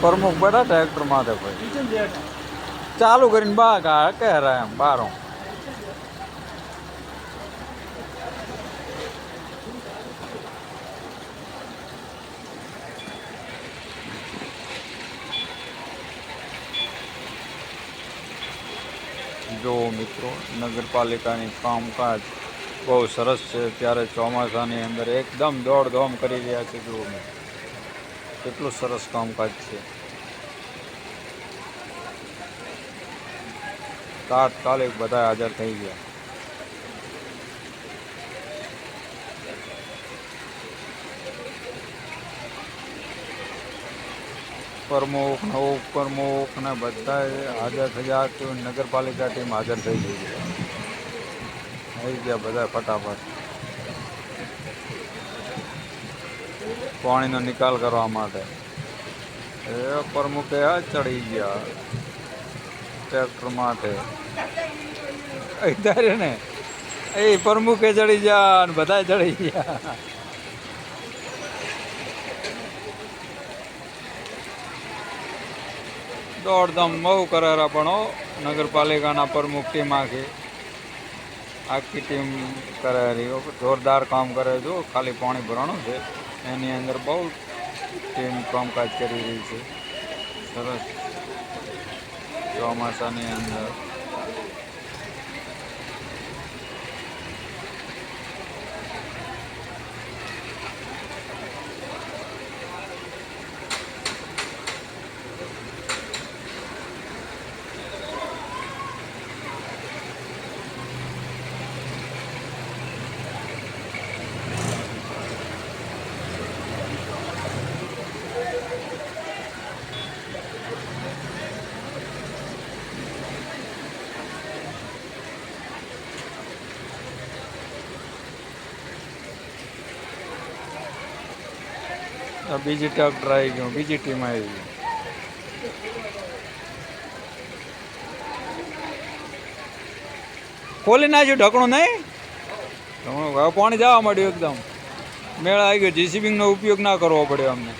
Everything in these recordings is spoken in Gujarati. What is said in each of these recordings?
પ્રમુખ બેઠા ટ્રેક્ટર માથે ભાઈ ચાલુ કરીને બા કા કે એમ બારો જો મિત્રો નગરપાલિકાની કામકાજ બહુ સરસ છે. ત્યારે ચોમાસાની અંદર એકદમ દોડધામ કરી રહ્યા છે. જુઓ કેટલું સરસ કામકાજ છે. તાત્કાલિક બધા હાજર થઈ ગયા. પ્રમુખ ઉપપ્રમુખ ને બધા હાજર થયા. નગરપાલિકા ટીમ હાજર થઈ ગયા બધા ફટાફટ પાણીનો નિકાલ કરવા માટે. એ પ્રમુખે ચડી ગયા ટ્રેક્ટર માટે. ત્યારે ને એ પ્રમુખે ચડી ગયા અને બધા ચડી ગયા. દોડધામ બહુ કરારા પણ નગરપાલિકાના પ્રમુખ ટીમ આખી ટીમ કરારી જોરદાર કામ કરે. જો ખાલી પાણી ભરવાનું છે એની અંદર બહુ ટીમ કામકાજ કરી રહી છે. સરસ ચોમાસાની અંદર બીજી ટ્રેક્ટર આવી ગયું, બીજી ટીમ આવી ગઈ. ખોલી નાખ્યું ઢકણું નહીં. હવે પાણી જવા માંડ્યું એકદમ. મેળ આવી ગયો. જીસીબીનો ઉપયોગ ના કરવો પડ્યો અમને.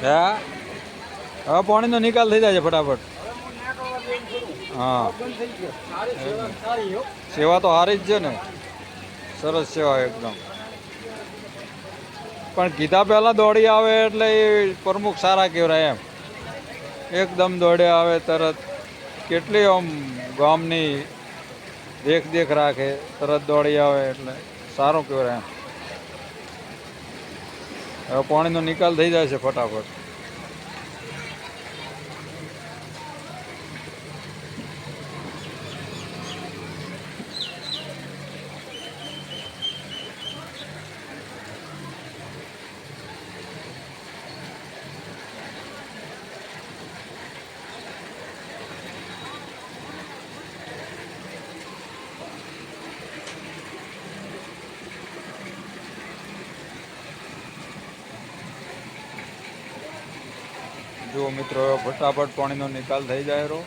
હા હવે પાણીનો નિકાલ થઈ જાય છે ફટાફટ. હા સેવા તો સારી જ છે ને. સરસ સેવા એકદમ. પણ કીધા પહેલાં દોડી આવે એટલે એ પ્રમુખ સારા કહેવાય એમ. એકદમ દોડે આવે તરત. કેટલી આમ ગામની દેખ રાખે. તરત દોડી આવે એટલે સારું કહેવાય એમ. હવે પાણીનો નિકાલ થઈ જાય છે ફટાફટ. જો મિત્રો ફટાફટ પાણીનો નિકાલ થઈ જાય રહ્યો.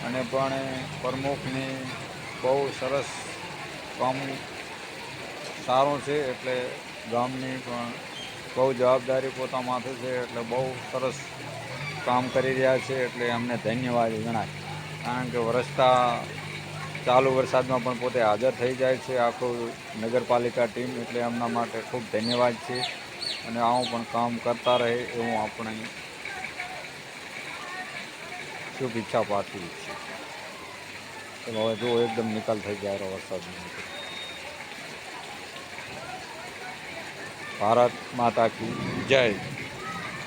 અને પણ પ્રમુખની બહુ સરસ કામ સારું છે. એટલે ગામની પણ બહુ જવાબદારી પોતા માથે છે. એટલે બહુ સરસ કામ કરી રહ્યા છે. એટલે અમને ધન્યવાદ જણાય. કારણ કે વરસતા ચાલુ વરસાદમાં પણ પોતે હાજર થઈ જાય છે આખું નગરપાલિકા ટીમ. એટલે એમના માટે ખૂબ ધન્યવાદ છે. અને આવું પણ કામ કરતા રહે એવું આપણે શુભેચ્છા પાઠવી છે. ચલો હવે જો એકદમ નિકાલ થઈ જાય વરસાદનો. ભારત માતા કી જય.